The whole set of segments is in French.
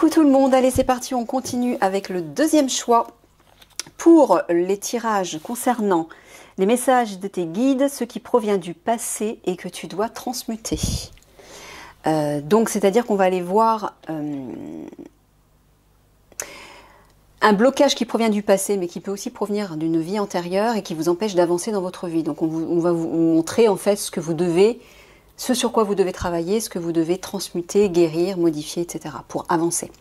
Coucou tout le monde, allez c'est parti, on continue avec le deuxième choix pour les tirages concernant les messages de tes guides, ce qui provient du passé et que tu dois transmuter. Donc c'est-à-dire qu'on va aller voir un blocage qui provient du passé mais qui peut aussi provenir d'une vie antérieure et qui vous empêche d'avancer dans votre vie. Donc on va vous montrer en fait ce sur quoi vous devez travailler, ce que vous devez transmuter, guérir, modifier, etc. pour avancer.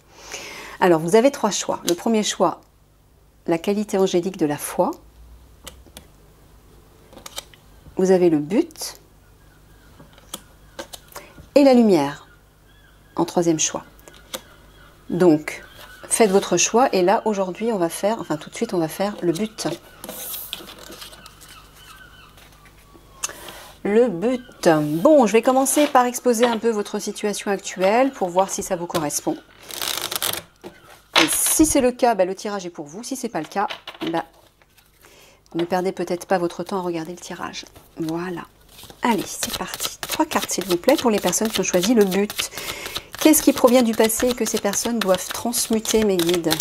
Alors, vous avez trois choix. Le premier choix, la qualité angélique de la foi. Vous avez le but et la lumière en troisième choix. Donc, faites votre choix et là, aujourd'hui, on va faire, enfin tout de suite, on va faire le but. Le but. Bon, je vais commencer par exposer un peu votre situation actuelle pour voir si ça vous correspond. Et si c'est le cas, le tirage est pour vous. Si ce n'est pas le cas, ne perdez peut-être pas votre temps à regarder le tirage. Voilà. Allez, c'est parti. 3 cartes, s'il vous plaît, pour les personnes qui ont choisi le but. Qu'est-ce qui provient du passé et que ces personnes doivent transmuter, mes guides ?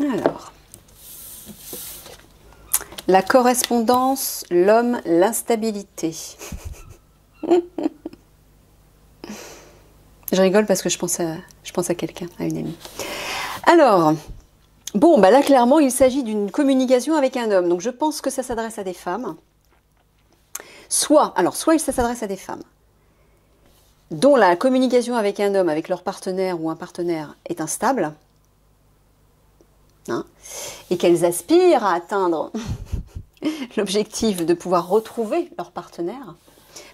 Alors, la correspondance, l'homme, l'instabilité. Je rigole parce que je pense à quelqu'un, à une amie. Alors, bon, là clairement, il s'agit d'une communication avec un homme. Donc je pense que ça s'adresse à des femmes. Soit ça s'adresse à des femmes dont la communication avec un homme, avec leur partenaire ou un partenaire est instable. Et qu'elles aspirent à atteindre l'objectif de pouvoir retrouver leur partenaire.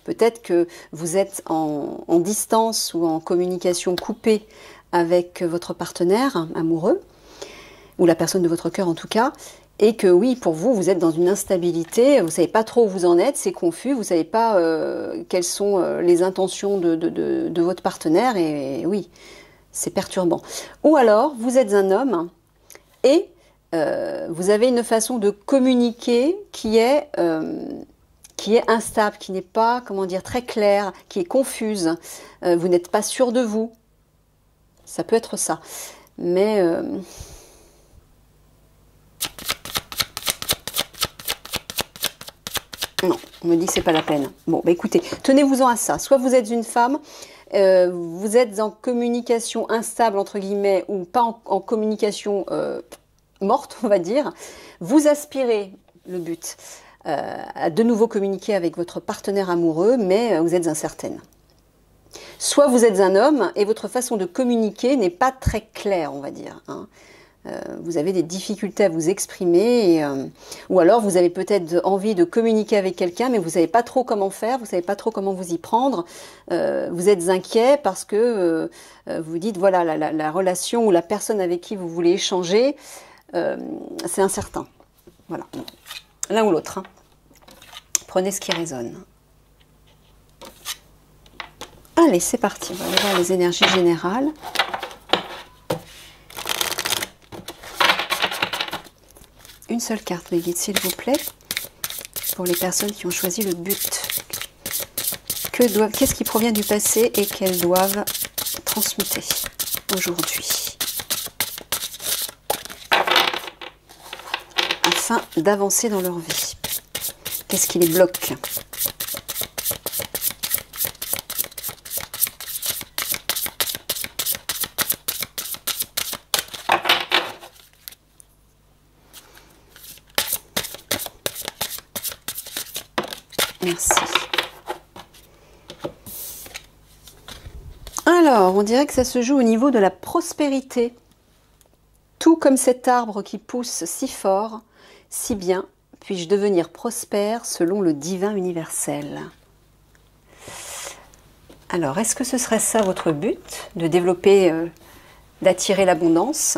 Peut-être que vous êtes en distance ou en communication coupée avec votre partenaire amoureux, ou la personne de votre cœur en tout cas, et que oui, pour vous, vous êtes dans une instabilité, vous ne savez pas trop où vous en êtes, c'est confus, vous ne savez pas quelles sont les intentions de votre partenaire, et oui, c'est perturbant. Ou alors, vous êtes un homme, et vous avez une façon de communiquer qui est instable, qui n'est pas, très claire, qui est confuse. Vous n'êtes pas sûr de vous. Ça peut être ça. Mais non, on me dit que c'est pas la peine. Bon, écoutez, tenez-vous-en à ça. Soit vous êtes une femme, vous êtes en communication instable, entre guillemets, ou pas en communication morte, on va dire. Vous aspirez, le but, à de nouveau communiquer avec votre partenaire amoureux, mais vous êtes incertaine. Soit vous êtes un homme et votre façon de communiquer n'est pas très claire, on va dire. Vous avez des difficultés à vous exprimer, ou alors vous avez peut-être envie de communiquer avec quelqu'un, mais vous ne savez pas trop comment faire, vous ne savez pas trop comment vous y prendre. Vous êtes inquiet parce que vous dites, voilà, la relation ou la personne avec qui vous voulez échanger, c'est incertain. Voilà, l'un ou l'autre. Prenez ce qui résonne. Allez, c'est parti. On va aller voir les énergies générales. Une seule carte, mes guides, s'il vous plaît, pour les personnes qui ont choisi le but. Qu'est-ce qui provient du passé et qu'elles doivent transmuter aujourd'hui, afin d'avancer dans leur vie. Qu'est-ce qui les bloque ? Merci. Alors, on dirait que ça se joue au niveau de la prospérité. Tout comme cet arbre qui pousse si fort, si bien, puis-je devenir prospère selon le divin universel. Alors, est-ce que ce serait ça votre but, de développer, d'attirer l'abondance ?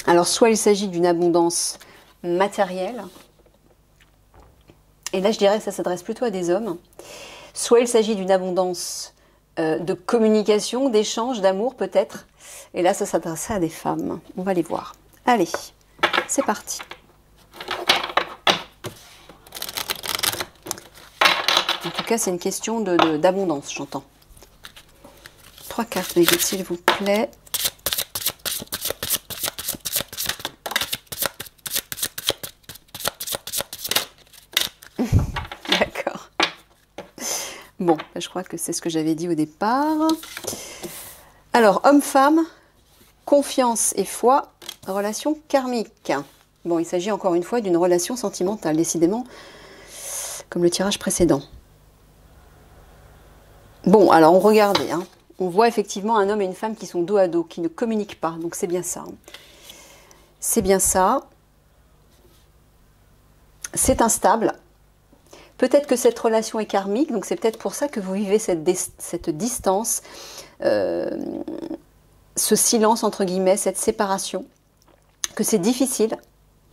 Alors, soit il s'agit d'une abondance matérielle, et là je dirais que ça s'adresse plutôt à des hommes, soit il s'agit d'une abondance de communication, d'échange, d'amour peut-être. Et là, ça s'adresse à des femmes. On va les voir. Allez, c'est parti. En tout cas, c'est une question d'abondance, j'entends. 3 cartes, mais s'il vous plaît. D'accord. Bon, je crois que c'est ce que j'avais dit au départ. Alors, homme-femme, confiance et foi, relation karmique. Bon, il s'agit encore une fois d'une relation sentimentale, décidément, comme le tirage précédent. Bon, alors on regardait, hein. On voit effectivement un homme et une femme qui sont dos à dos, qui ne communiquent pas, donc c'est bien ça. C'est bien ça. C'est instable. Peut-être que cette relation est karmique, donc c'est peut-être pour ça que vous vivez cette distance, ce silence entre guillemets, cette séparation, que c'est difficile,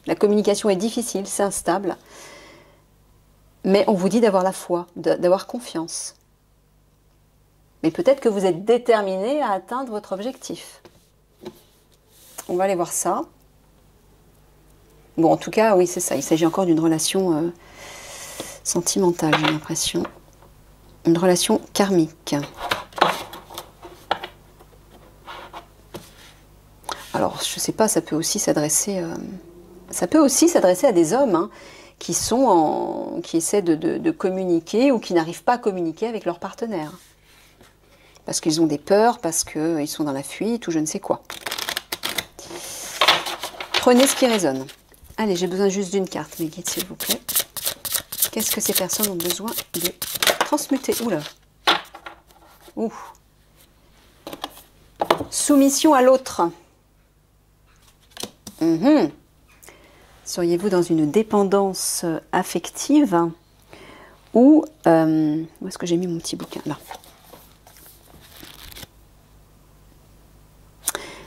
la communication est difficile, c'est instable, mais on vous dit d'avoir la foi, d'avoir confiance. Mais peut-être que vous êtes déterminé à atteindre votre objectif. On va aller voir ça. Bon, en tout cas, oui, c'est ça, il s'agit encore d'une relation sentimentale, j'ai l'impression. Une relation karmique. Alors, je ne sais pas, ça peut aussi s'adresser à des hommes hein, qui essaient de communiquer ou qui n'arrivent pas à communiquer avec leur partenaire. Parce qu'ils ont des peurs, parce qu'ils sont dans la fuite ou je ne sais quoi. Prenez ce qui résonne. Allez, j'ai besoin juste d'une carte, mes guides, s'il vous plaît. Qu'est-ce que ces personnes ont besoin de transmuter? Oula. Ouh. Soumission à l'autre. Seriez-vous dans une dépendance affective ou... où est-ce que j'ai mis mon petit bouquin? Là.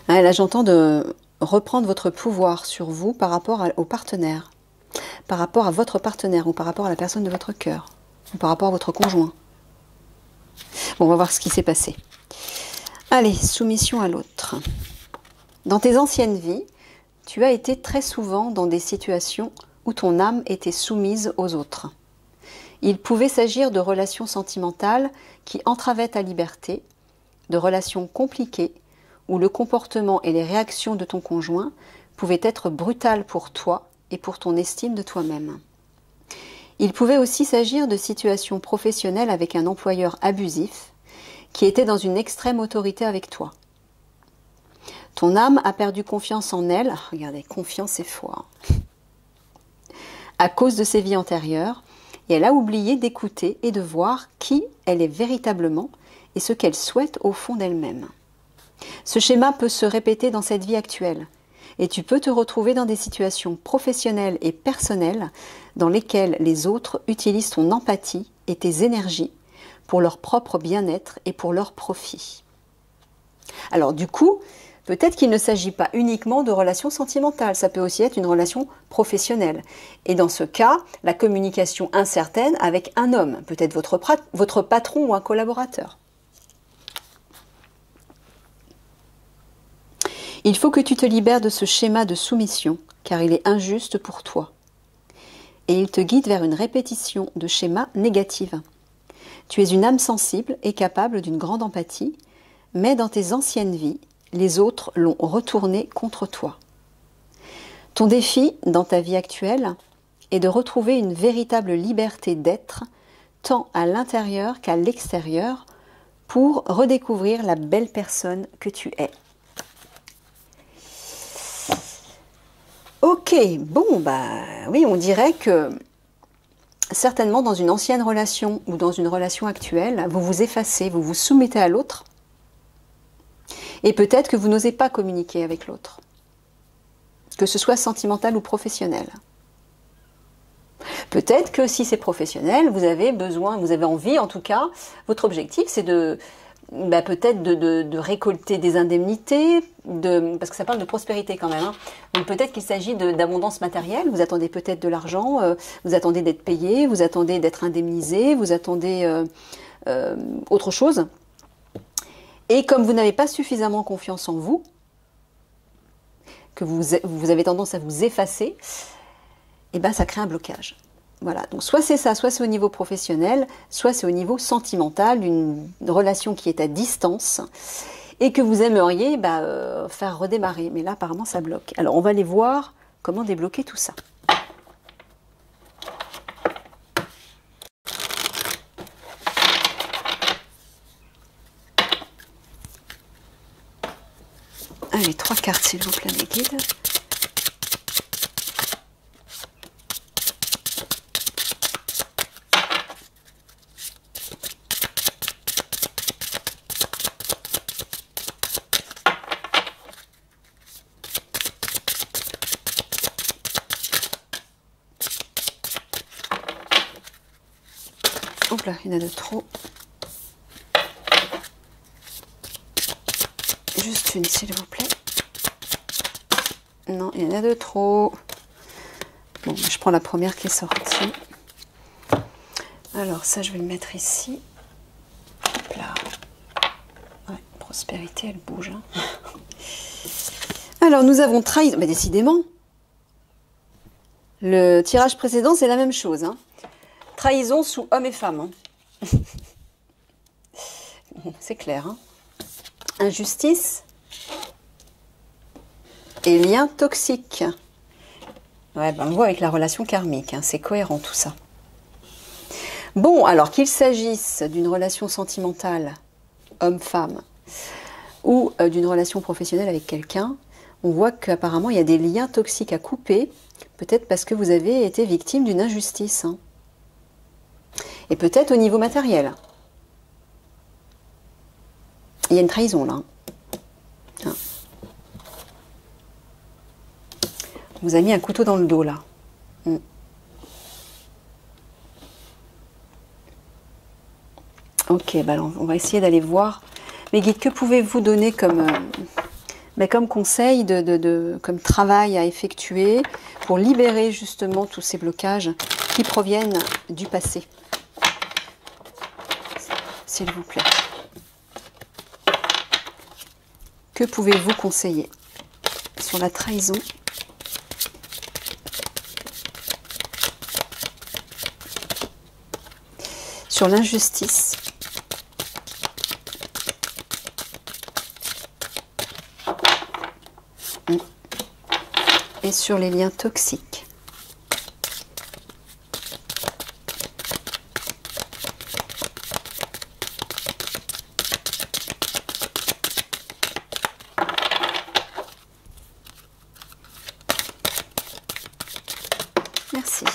Ah, là, j'entends de reprendre votre pouvoir sur vous par rapport au partenaire, par rapport à votre partenaire ou par rapport à la personne de votre cœur, ou par rapport à votre conjoint. Bon, on va voir ce qui s'est passé. Allez, soumission à l'autre. Dans tes anciennes vies, tu as été très souvent dans des situations où ton âme était soumise aux autres. Il pouvait s'agir de relations sentimentales qui entravaient ta liberté, de relations compliquées, où le comportement et les réactions de ton conjoint pouvaient être brutales pour toi et pour ton estime de toi-même. Il pouvait aussi s'agir de situations professionnelles avec un employeur abusif qui était dans une extrême autorité avec toi. Ton âme a perdu confiance en elle, regardez, confiance et foi, à cause de ses vies antérieures, et elle a oublié d'écouter et de voir qui elle est véritablement et ce qu'elle souhaite au fond d'elle-même. Ce schéma peut se répéter dans cette vie actuelle et tu peux te retrouver dans des situations professionnelles et personnelles dans lesquelles les autres utilisent ton empathie et tes énergies pour leur propre bien-être et pour leur profit. Alors du coup, peut-être qu'il ne s'agit pas uniquement de relations sentimentales, ça peut aussi être une relation professionnelle. Et dans ce cas, la communication incertaine avec un homme, peut-être votre patron ou un collaborateur. Il faut que tu te libères de ce schéma de soumission, car il est injuste pour toi. Et il te guide vers une répétition de schémas négatifs. Tu es une âme sensible et capable d'une grande empathie, mais dans tes anciennes vies, les autres l'ont retourné contre toi. Ton défi dans ta vie actuelle est de retrouver une véritable liberté d'être, tant à l'intérieur qu'à l'extérieur, pour redécouvrir la belle personne que tu es. Ok, bon, oui, on dirait que certainement dans une ancienne relation ou dans une relation actuelle, vous vous effacez, vous vous soumettez à l'autre et peut-être que vous n'osez pas communiquer avec l'autre, que ce soit sentimental ou professionnel. Peut-être que si c'est professionnel, vous avez envie en tout cas, votre objectif c'est peut-être de récolter des indemnités, parce que ça parle de prospérité quand même. Hein. Donc peut-être qu'il s'agit d'abondance matérielle, vous attendez peut-être de l'argent, vous attendez d'être payé, vous attendez d'être indemnisé, vous attendez autre chose. Et comme vous n'avez pas suffisamment confiance en vous, que vous avez tendance à vous effacer, et ben ça crée un blocage. Voilà, donc soit c'est ça, soit c'est au niveau professionnel, soit c'est au niveau sentimental, d'une relation qui est à distance et que vous aimeriez faire redémarrer. Mais là, apparemment, ça bloque. Alors, on va aller voir comment débloquer tout ça. Allez, 3 cartes, s'il vous plaît, mes guides. Oups là, il y en a de trop. Juste une, s'il vous plaît. Non, il y en a de trop. Bon, je prends la première qui est sortie. Alors, ça, je vais le mettre ici. Hop là. Ouais, prospérité, elle bouge. Hein. Alors, nous avons trahison. Mais décidément, le tirage précédent, c'est la même chose. Hein. Trahison sous homme et femme. Hein. C'est clair. Hein. Injustice et lien toxique. Ouais, ben on voit avec la relation karmique, hein, c'est cohérent tout ça. Bon, alors qu'il s'agisse d'une relation sentimentale, homme-femme, ou d'une relation professionnelle avec quelqu'un, on voit qu'apparemment il y a des liens toxiques à couper, peut-être parce que vous avez été victime d'une injustice. Hein. Et peut-être au niveau matériel. Il y a une trahison là. Hein. On vous a mis un couteau dans le dos là. Ok, bah alors, on va essayer d'aller voir. Mes guides, que pouvez-vous donner comme, comme conseil, comme travail à effectuer pour libérer justement tous ces blocages qui proviennent du passé? S'il vous plaît. Que pouvez-vous conseiller sur la trahison ? Sur l'injustice ? Et sur les liens toxiques. Merci.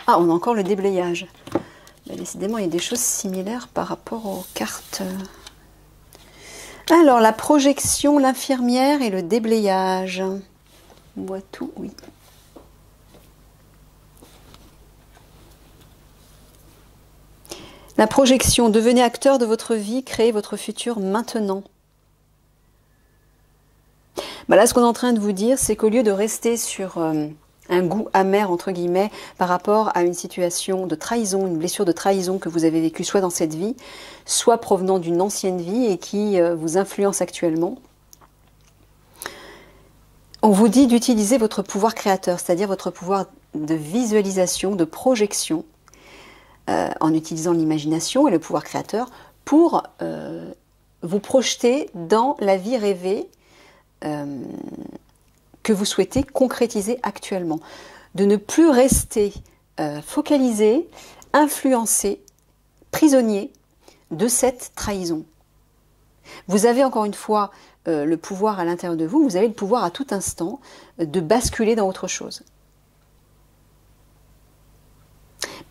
Ah, on a encore le déblayage. Ben, décidément, il y a des choses similaires par rapport aux cartes. Alors, la projection, l'infirmière et le déblayage. On voit tout, oui. La projection, devenez acteur de votre vie, créez votre futur maintenant. Ben là, ce qu'on est en train de vous dire, c'est qu'au lieu de rester sur un goût amer, entre guillemets, par rapport à une situation de trahison, une blessure de trahison que vous avez vécue soit dans cette vie, soit provenant d'une ancienne vie et qui vous influence actuellement, on vous dit d'utiliser votre pouvoir créateur, c'est-à-dire votre pouvoir de visualisation, de projection, en utilisant l'imagination et le pouvoir créateur pour vous projeter dans la vie rêvée que vous souhaitez concrétiser actuellement. De ne plus rester focalisé, influencé, prisonnier de cette trahison. Vous avez encore une fois le pouvoir à l'intérieur de vous, vous avez le pouvoir à tout instant de basculer dans autre chose.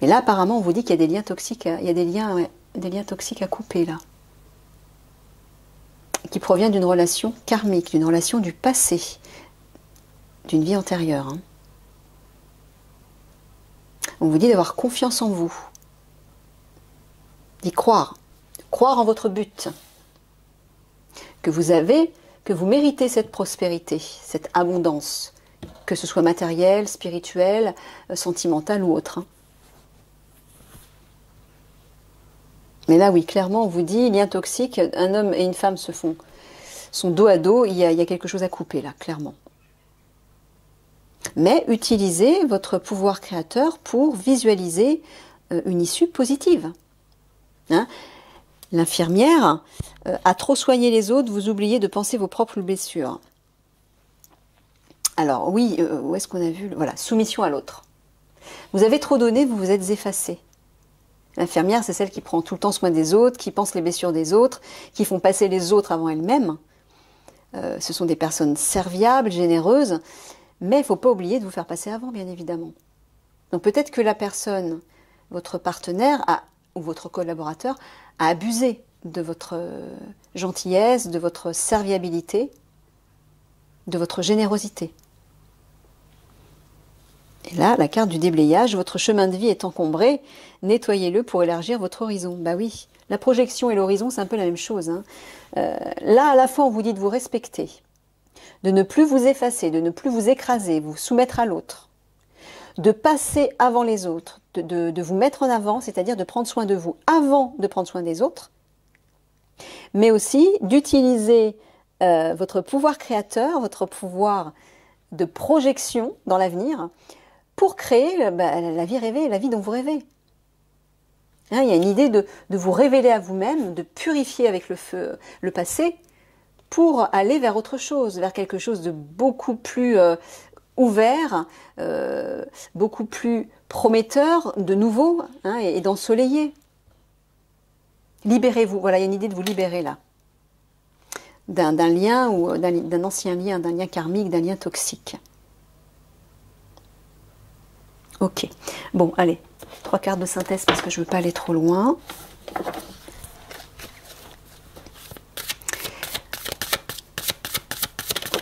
Mais là, apparemment, on vous dit qu'il y a des liens toxiques, il y a des liens toxiques à couper là, qui proviennent d'une relation karmique, d'une relation du passé, d'une vie antérieure. Hein. On vous dit d'avoir confiance en vous, d'y croire, croire en votre but, que vous méritez cette prospérité, cette abondance, que ce soit matérielle, spirituelle, sentimentale ou autre. Hein. Mais là, oui, clairement, on vous dit, lien toxique, un homme et une femme sont dos à dos, il y a quelque chose à couper là, clairement. Mais utilisez votre pouvoir créateur pour visualiser une issue positive. Hein? L'infirmière, à trop soigner les autres, vous oubliez de penser vos propres blessures. Alors oui, où est-ce qu'on a vu? Voilà, soumission à l'autre. Vous avez trop donné, vous vous êtes effacé. L'infirmière, c'est celle qui prend tout le temps soin des autres, qui pense les blessures des autres, qui font passer les autres avant elles-mêmes. Ce sont des personnes serviables, généreuses, mais il ne faut pas oublier de vous faire passer avant, bien évidemment. Donc peut-être que la personne, votre partenaire ou votre collaborateur, a abusé de votre gentillesse, de votre serviabilité, de votre générosité. Et là, la carte du déblayage, votre chemin de vie est encombré, nettoyez-le pour élargir votre horizon. Bah oui, la projection et l'horizon, c'est un peu la même chose. Hein. Là, à la fois, on vous dit de vous respecter, de ne plus vous effacer, de ne plus vous écraser, vous soumettre à l'autre, de passer avant les autres, de vous mettre en avant, c'est-à-dire de prendre soin de vous avant de prendre soin des autres, mais aussi d'utiliser votre pouvoir créateur, votre pouvoir de projection dans l'avenir, pour créer la vie rêvée, la vie dont vous rêvez. Hein, il y a une idée de vous révéler à vous-même, de purifier avec le feu le passé, pour aller vers autre chose, vers quelque chose de beaucoup plus ouvert, beaucoup plus prometteur, de nouveau, hein, et d'ensoleillé. Libérez-vous, voilà, il y a une idée de vous libérer là. D'un lien, ou d'un ancien lien, d'un lien karmique, d'un lien toxique. Ok, bon, allez, 3 cartes de synthèse parce que je ne veux pas aller trop loin.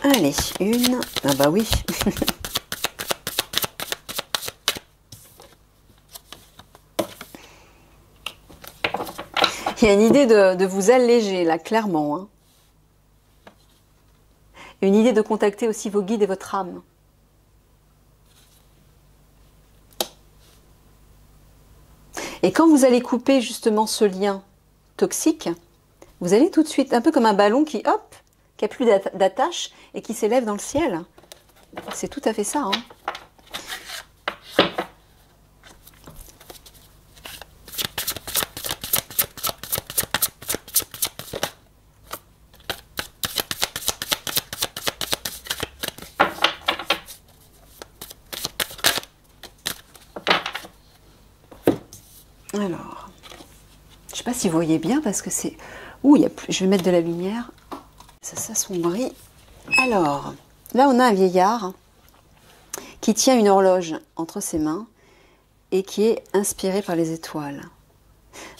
Allez, une, ah bah oui. Il y a une idée de vous alléger là, clairement. Hein. Une idée de contacter aussi vos guides et votre âme. Et quand vous allez couper justement ce lien toxique, vous allez tout de suite, un peu comme un ballon qui, hop, qui n'a plus d'attache et qui s'élève dans le ciel. C'est tout à fait ça. Hein. Alors, je ne sais pas si vous voyez bien parce que c'est... Ouh, il y a plus... je vais mettre de la lumière. Ça s'assombrit. Alors, là on a un vieillard qui tient une horloge entre ses mains et qui est inspiré par les étoiles.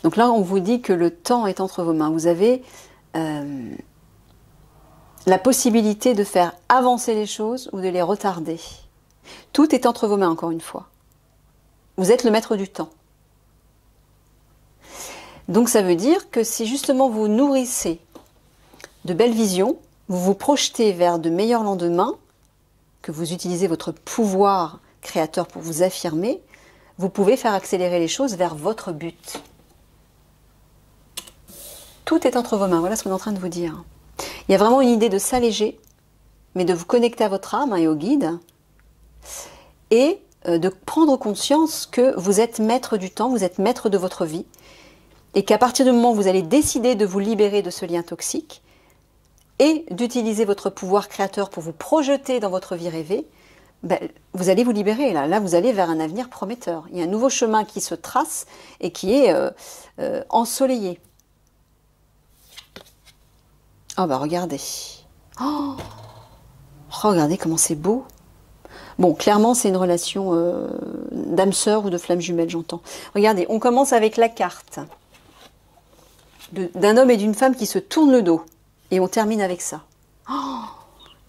Donc là on vous dit que le temps est entre vos mains. Vous avez la possibilité de faire avancer les choses ou de les retarder. Tout est entre vos mains, encore une fois. Vous êtes le maître du temps. Donc ça veut dire que si justement vous nourrissez de belles visions, vous vous projetez vers de meilleurs lendemains, que vous utilisez votre pouvoir créateur pour vous affirmer, vous pouvez faire accélérer les choses vers votre but. Tout est entre vos mains, voilà ce qu'on est en train de vous dire. Il y a vraiment une idée de s'alléger, mais de vous connecter à votre âme et au guide, et de prendre conscience que vous êtes maître du temps, vous êtes maître de votre vie, et qu'à partir du moment où vous allez décider de vous libérer de ce lien toxique, et d'utiliser votre pouvoir créateur pour vous projeter dans votre vie rêvée, ben, vous allez vous libérer. Là, vous allez vers un avenir prometteur. Il y a un nouveau chemin qui se trace et qui est ensoleillé. Ah bah regardez. Oh, regardez comment c'est beau. Bon, clairement, c'est une relation d'âme sœur ou de flamme jumelle, j'entends. Regardez, on commence avec la carte d'un homme et d'une femme qui se tournent le dos. Et on termine avec ça. Oh,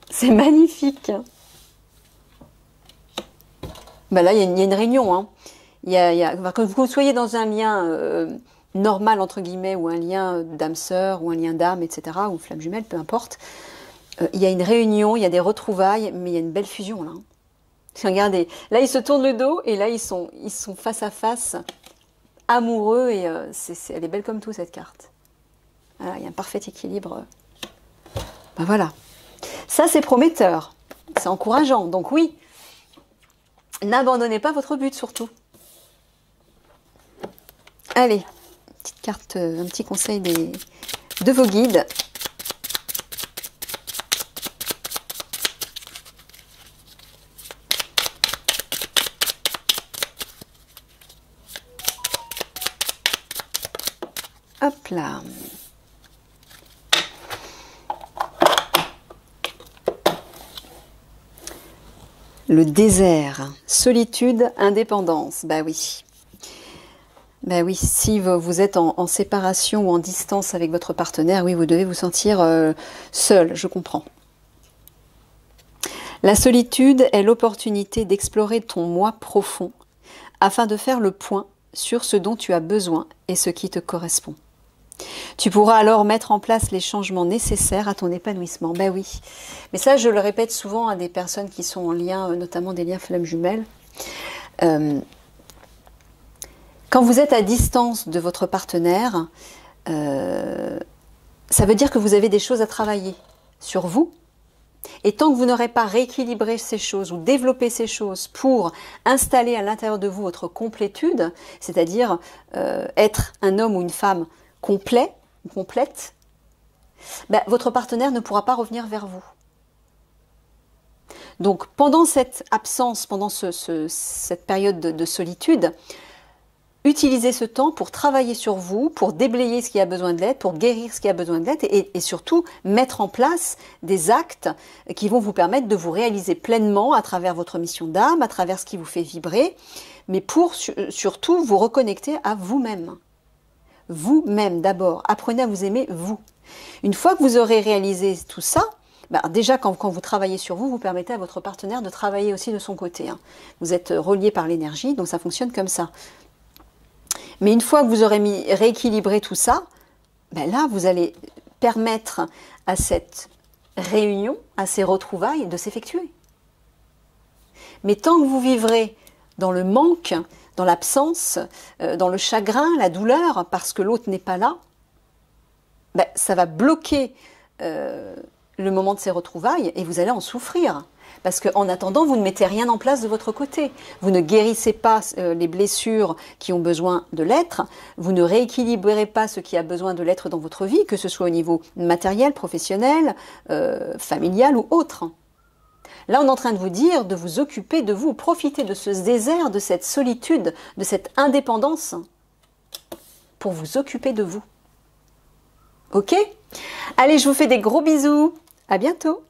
c'est magnifique. Ben là, il y a une réunion. Hein. Que vous soyez dans un lien normal, entre guillemets, ou un lien d'âme sœur, ou un lien d'âme, etc., ou flamme jumelle, peu importe. Il y a une réunion, il y a des retrouvailles, mais il y a une belle fusion, là. Regardez, là, ils se tournent le dos, et là, ils sont face à face, amoureux et elle est belle comme tout cette carte. Voilà, il y a un parfait équilibre. Ben voilà. Ça, c'est prometteur. C'est encourageant. Donc oui, n'abandonnez pas votre but surtout. Allez, petite carte, un petit conseil de vos guides. Hop là. Le désert, solitude, indépendance. Bah oui. Bah oui, si vous êtes en séparation ou en distance avec votre partenaire, oui, vous devez vous sentir seul, je comprends. La solitude est l'opportunité d'explorer ton moi profond afin de faire le point sur ce dont tu as besoin et ce qui te correspond. Tu pourras alors mettre en place les changements nécessaires à ton épanouissement. Ben oui, mais ça je le répète souvent à des personnes qui sont en lien, notamment des liens flammes jumelles. Quand vous êtes à distance de votre partenaire, ça veut dire que vous avez des choses à travailler sur vous. Et tant que vous n'aurez pas rééquilibré ces choses ou développé ces choses pour installer à l'intérieur de vous votre complétude, c'est-à-dire être un homme ou une femme complet ou complète, ben, votre partenaire ne pourra pas revenir vers vous. Donc pendant cette absence, pendant cette période de solitude, utilisez ce temps pour travailler sur vous, pour déblayer ce qui a besoin de l'être, pour guérir ce qui a besoin de l'être et surtout mettre en place des actes qui vont vous permettre de vous réaliser pleinement à travers votre mission d'âme, à travers ce qui vous fait vibrer, mais pour surtout vous reconnecter à vous-même. Vous-même d'abord, apprenez à vous aimer vous. Une fois que vous aurez réalisé tout ça, ben déjà quand vous travaillez sur vous, vous permettez à votre partenaire de travailler aussi de son côté. Hein. Vous êtes reliés par l'énergie, donc ça fonctionne comme ça. Mais une fois que vous aurez rééquilibré tout ça, ben là vous allez permettre à cette réunion, à ces retrouvailles de s'effectuer. Mais tant que vous vivrez dans le manque, dans l'absence, dans le chagrin, la douleur, parce que l'autre n'est pas là, ben, ça va bloquer le moment de ces retrouvailles et vous allez en souffrir. Parce qu'en attendant, vous ne mettez rien en place de votre côté. Vous ne guérissez pas les blessures qui ont besoin de l'être, vous ne rééquilibrez pas ce qui a besoin de l'être dans votre vie, que ce soit au niveau matériel, professionnel, familial ou autre. Là, on est en train de vous dire de vous occuper de vous, profiter de ce désert, de cette solitude, de cette indépendance pour vous occuper de vous. Ok? Allez, je vous fais des gros bisous. À bientôt.